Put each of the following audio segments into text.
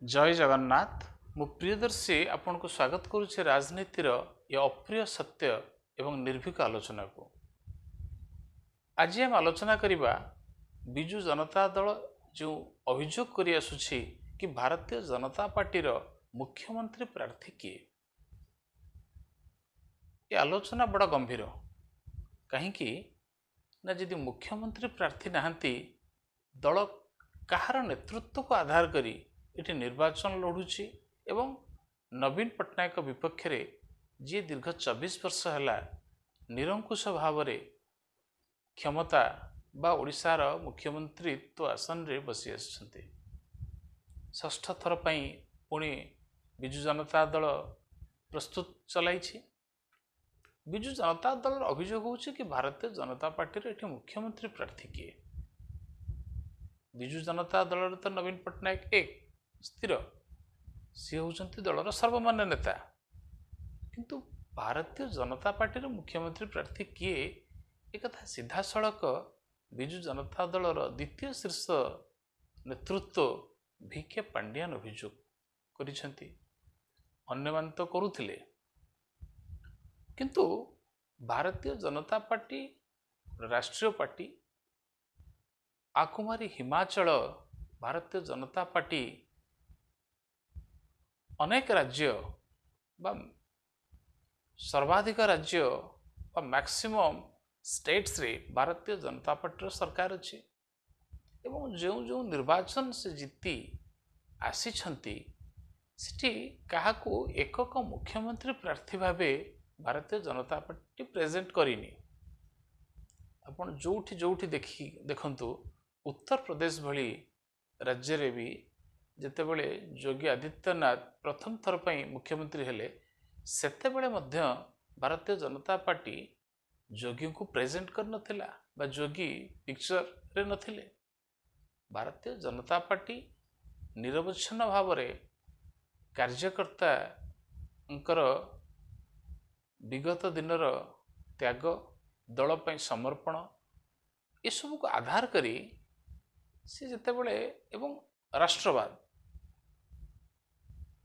जय जगन्नाथ मु प्रियदर्शी आपन को स्वागत करुचे राजनीतिर ये अप्रिय सत्य एवं निर्भीक आलोचना को। आज हम आलोचना करिबा बिजु जनता दल जो अभियोग करि आसुछि कि भारतीय जनता पार्टी रो मुख्यमंत्री प्रार्थी किए। ये आलोचना बड़ा गंभीर कहीं ना जदि मुख्यमंत्री प्रार्थी नहांती दल कहार नेतृत्व को आधार करी इटी निर्वाचन लड़ुची एवं नवीन पट्टनायक विपक्ष रे जी दीर्घ 24 वर्ष है निरंकुश भाव रे क्षमता बा ओडिशार मुख्यमंत्रीत्व आसन रे बसी आछंती। षष्ठ थर पई पुणी बिजु जनता दल प्रस्तुत चलाइछि। बिजु जनता दल अभियोग होछि कि भारतीय जनता पार्टी रे एठी मुख्यमंत्री प्रार्थी किए। बिजु जनता दल तो नवीन पट्टनायक एक स्थिर सी होउछंती दलर सर्वमान्य नेता, किंतु भारतीय जनता पार्टी रे मुख्यमंत्री प्रार्थी किए एक कथा सीधा सड़क बिजु जनता दलर द्वितीय शीर्ष नेतृत्व भिके पांड्यान अभियोग करिसेंती। अन्य मान तो करुथिले, किंतु भारतीय जनता पार्टी राष्ट्रीय पार्टी आकुमारी हिमाचल भारतीय जनता पार्टी अनेक राज्य बा सर्वाधिक राज्य बा मैक्सिमम स्टेट्स रे भारतीय जनता पार्टी सरकार अच्छी एवं जो जो निर्वाचन से जीति आसीछंती सिटी काहाकू एकक मुख्यमंत्री प्रार्थी भावे भारतीय जनता पार्टी प्रेजेंट करिनी। आपण जोठी जोठी देखंतु उत्तर प्रदेश भली राज्य रे भी जेतेबेले योगी आदित्यनाथ प्रथम थर पई मुख्यमंत्री हेले सेतेबेले मध्य भारतीय जनता पार्टी योगी को प्रेजेंट कर नथिला बा योगी पिक्चर रे नथिले। भारतीय जनता पार्टी निरवच्छिन्न भाव रे कार्यकर्ता अंकर विगत दिनर त्याग दल पई समर्पण ये सब को आधार करी से जेतेबेले एवं राष्ट्रवाद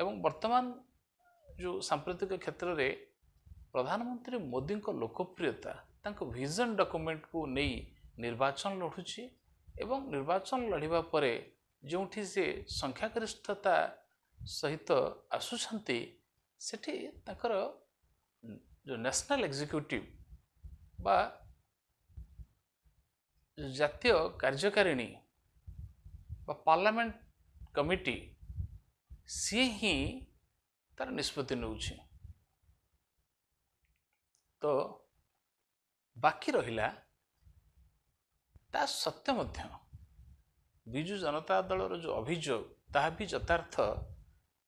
एवं वर्तमान जो सांप्रतिक क्षेत्र रे प्रधानमंत्री मोदी को लोकप्रियता तांको विजन डॉक्यूमेंट को नहीं निर्वाचन लड़ुची एवं निर्वाचन लड़िबा परे जोठी से संख्यागरिष्ठता सहित आसुछंती सेठी ताकर जो नेशनल एग्जीक्यूटिव बा जातीय कार्यकारिणी बा पार्लियामेंट कमिटी सी ही तार निष्पत्ति नउछि। तो बाकी रहिला ता सत्य मध्य बिजु जनता दलर जो अभियोग ताहा भी यथार्थ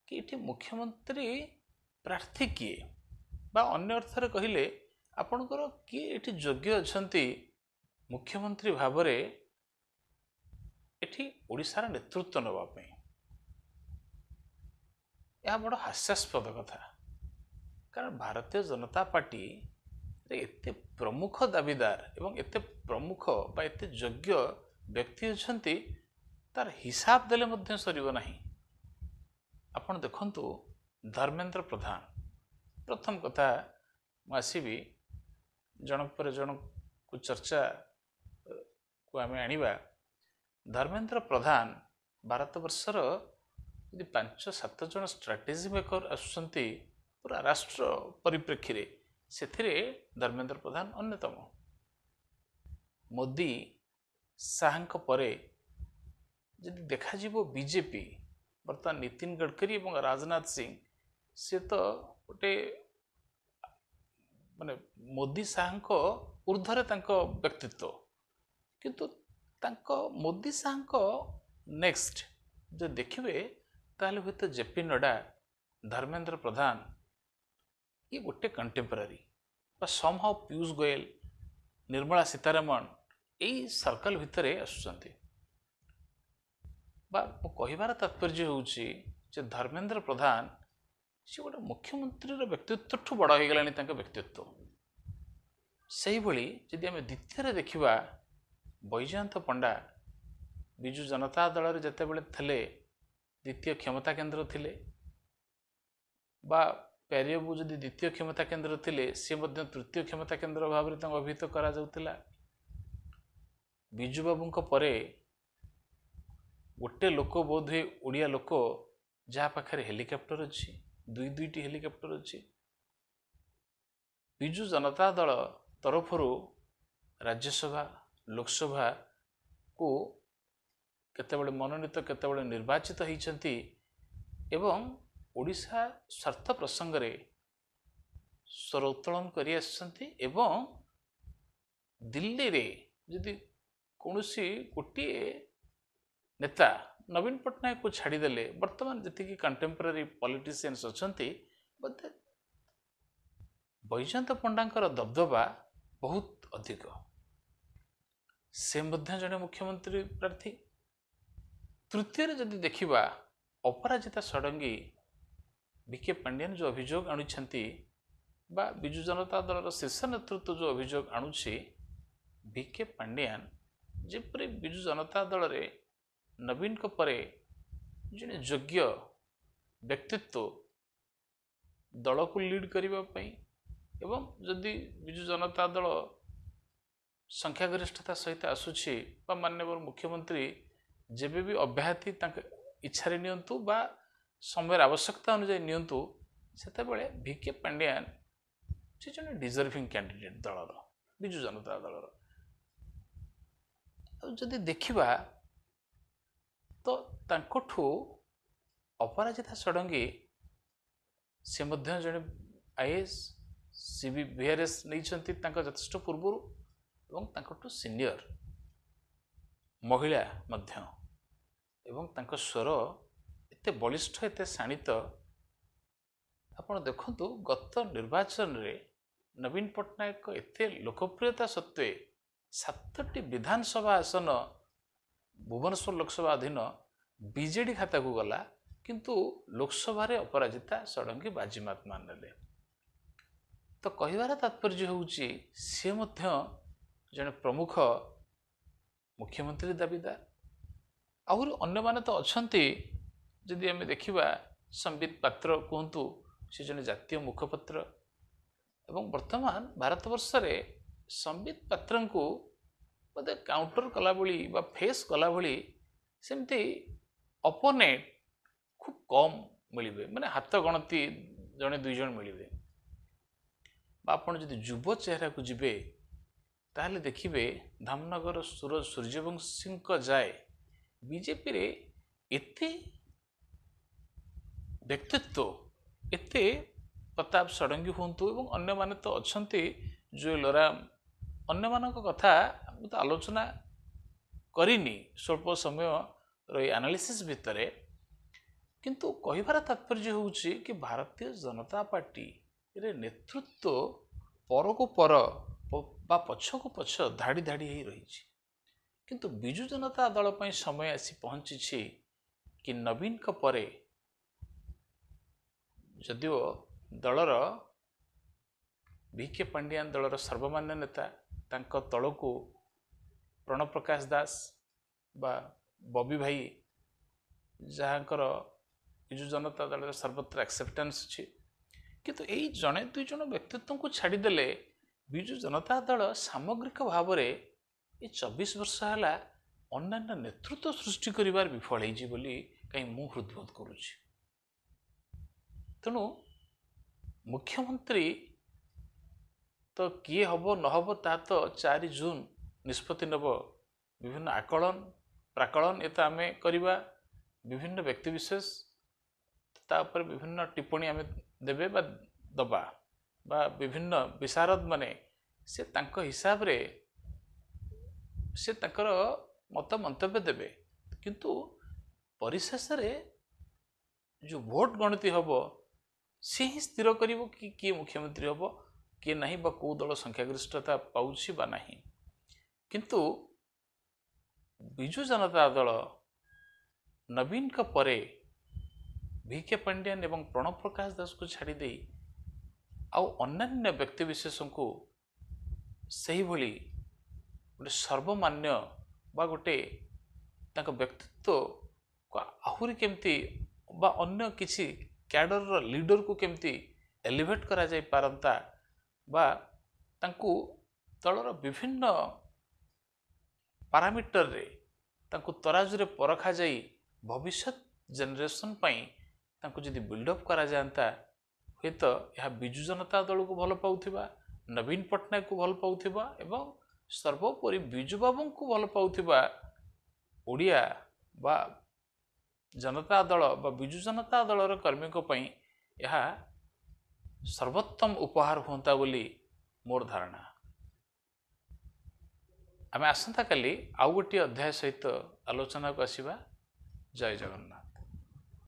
कि इठी मुख्यमंत्री प्रार्थी किए बा अन्य अर्थ कहिले आपणकर किए इठी योग्य अछंती मुख्यमंत्री भावरे एठी ओडिशार नेतृत्व नवा पई। यह बड़ हास्यास्पद कथा, कारण भारतीय जनता पार्टी रे एते प्रमुख दाबीदार एवं एते प्रमुख बा एते योग्य व्यक्ति अछंती तार हिसाब देले मध्य सरिबो नाही। आपण देखंतु धर्मेंद्र प्रधान प्रथम कथा आसीबी जनक पर जनक को चर्चा को आमे आनिबा। धर्मेंद्र प्रधान भारत वर्षर यदि 5-7 जन स्ट्राटेजी मेकर आसुचंती पूरा राष्ट्र परिप्रेक्षी रे सेथिरे धर्मेंद्र प्रधान अन्यतम। मोदी शाहक परे यदि देखा जीवो बीजेपी बर्तमान नितिन गडकरी और राजनाथ सिंह से तो गोटे माने मोदी शाहक ऊर्धरे तांको व्यक्तित्व, किंतु तांको मोदी शाहक नेक्स्ट जो देखिए ताले हुए जेपी नड्डा धर्मेंद्र प्रधान ये गोटे कंटेम्परारी बा समहाउ पीयूष गोयल निर्मला सीतारमण यही सर्कल भितर आसुचंती। बा कहिबार तात्पर्य होउची जे धर्मेंद्र प्रधान से गोटे मुख्यमंत्री व्यक्तित्व ठू बड़ हो गलानी तांको व्यक्तित्व। सही भली यदि आम द्वितीय देखिबा बैजयंत पंडा बिजु जनता दल रे जेतेबेले थले द्वितीय क्षमता केन्द्र थिले बा प्यारेबाबू जदि द्वितीय क्षमता केन्द्र थिले सी मध्य तृतीय क्षमता केन्द्र भाव में अभिहित करा जाउतिला। बिजू बाबू परे गोटे लोक बोध हुए ओडिया लोक जहाँ पाखे हेलिकप्टर अच्छी दुईटी हेलिकप्टर अच्छी बिजू जनता दल तरफ राज्यसभा लोकसभा को केतेबेले मनोनीत केतेबेले निर्वाचित होती एवं ओडिशा स्वार्थ प्रसंग रे स्वर उत्तोलन करि आसछन्ति एवं दिल्ली रे यदि कौनसी गोटे नेता नवीन पट्टनायक को छाड़देले बर्तमान जी कंटेम्पररी पॉलिटिशियंस अच्छी बोधे बैजयंत पंडा दबदबा बहुत अधिक से मध्य जड़े मुख्यमंत्री प्रार्थी। तृतीय जदि देखिबा अपराजिता षडंगी बीके पांडियन जो अभियोग आणुछंती बा बिजू जनता दल शीर्ष नेतृत्व जो अभियोग आणुछि बीके पांडियन जेपरि बिजू जनता दल रे नवीन को परे जने योग्य व्यक्तित्व दल को लीड करबा पई एवं जदि बिजू जनता दल संख्यागरिष्ठता सहित आसुछि बा माननीय मुख्यमंत्री जेबे भी अब्याहति इच्छा नियंतु बा समय आवश्यकता अनुसार नियंतु सेतेबेले बीके पांडियन से जने डिजर्विंग कैंडिडेट दलर बिजू जनता दलर जदि देखिबा तो तांकोठू अपराजिता षडंगी से मध्य जने आईएएस सीबी बीआरएस नहीं जथेष्ट पूर्व एवं तांकोठू सीनियर महिला मध्य एवं तांको स्वर एते बलिष्ठ एते शाणित आपण देखंतु गत निर्वाचन रे नवीन पट्टनायक एते लोकप्रियता सत्वे 7टी विधानसभा आसन भुवनेश्वर लोकसभा अधीन बीजेडी खाता को गला किंतु लोकसभा रे अपराजिता षडंगी बाजीमात मानले। तो कहिबार तात्पर्य होउची से मध्य जने प्रमुख मुख्यमंत्री दाबीदार आहुरी अन्य माने तो अछंती जदि आमे देखिबा संबित पात्र कहंतु से जने जातीय मुखपत्र एवं वर्तमान भारत वर्ष रे संबित पात्र को बोधे काउंटर कला भली बा फेस कला भली सेमती अपोनेंट खूब कम मिलिबे माने हाथ गणती जने दुई जन मिलिबे बा आपण जदि युव चेहरा को जिबे ताहले देखिबे धामनगर सूरज सूर्यवंशी जाए बीजेपी रे एते व्यक्तित्व एते प्रताप षडंगी हुंतु एवं अन्य माने तो अछंती जुएल राम अन्य मानक कथा तो आलोचना करिनी स्वल्प समय रही एनालिसिस भितरे किंतु कहिबार तात्पर्य होउची कि भारतीय जनता पार्टी रे नेतृत्व पर को पर बा पछ को पछ धाड़ी धाड़ी ही रही किंतु बिजू जनता दल पई समय आसी पहुंची कि नवीन का परे जदिओ दलर बीके पांडियान दलर सर्वमान्य नेता तांको तलको प्रणव प्रकाश दास बा बबी भाई जहाँकर बिजू जनता दल सर्वत्र एक्सेप्टेंस अच्छी किंतु यही जड़े दुई जन व्यक्तित्व को छाड़देले बिजू जनता दल सामग्रिक भाव में ये 24 वर्ष है अन्य नेतृत्व सृष्टि करिवार विफल होइछि बोली कहीं मु हृदबोध करुछि। तेणु मुख्यमंत्री तो किए हम न हम ता तो 4 जून निष्पत्ति नब विभिन्न आकलन प्राकलन ये आम करवा विभिन्न व्यक्तिविशेष तापर विभिन्न टिप्पणी आम देवे बा दबा बा विभिन्न विशारद माने से तांको हिसाब रे से ताकर मत मंतव्य देवे किंतु परिशेष रे जो भोट गणति हम सी ही स्थिर कर कि किए मुख्यमंत्री हम किए नहीं बा कौ दल संख्यागरिष्ठता पाउछि बा नहीं किंतु बिजू जनता दल नवीन का परे बीके पांडियन एवं प्रणव प्रकाश दास को छाड़ी दे आउ अन्य व्यक्तिविशेष को सही भली गोटे सर्वमान्य बा गोटे तांको व्यक्तित्व ଆହୁରି କେମିତି ବା ଅନ୍ୟ କିଛି କ୍ୟାଡରର ଲିଡରକୁ କେମିତି ଏଲିଭେଟ୍ କରାଯାଇ ପାରନ୍ତା ବା ତାଙ୍କୁ ଦଳର ବିଭିନ୍ନ ପାରାମିଟରରେ ତାଙ୍କୁ ତରାଜୁରେ ପରଖାଯାଇ ଭବିଷ୍ୟତ ଜେନେରେସନ୍ ପାଇଁ ତାଙ୍କୁ ଯଦି ବିଲ୍ଡଅପ୍ କରାଯାଆନ୍ତା ହୁଏତ ଏହା ବିଜୁ ଜନତା ଦଳକୁ ଭଲ ପାଉଥିବା, ନବୀନ ପଟ୍ଟନାୟକକୁ ଭଲ ପାଉଥିବା ଏବଂ ସର୍ବୋପରି ବିଜୁ ବାବୁଙ୍କୁ ଭଲ ପାଉଥିବା ଓଡ଼ିଆ ବା ଜନତା ଦଳ ବା ବିଜୁ ଜନତା ଦଳର କର୍ମୀଙ୍କ ପାଇଁ ଏହା ସର୍ବୋତ୍ତମ ଉପହାର ହୁଅନ୍ତା ବୋଲି ମୋର ଧାରଣା। ଆମେ ଆସନ୍ତାକାଲି ଆଉ ଗୋଟିଏ ଅଧ୍ୟାୟ ସହିତ ଆଲୋଚନାକୁ ଆସିବା। ଜୟ ଜଗନ୍ନାଥ।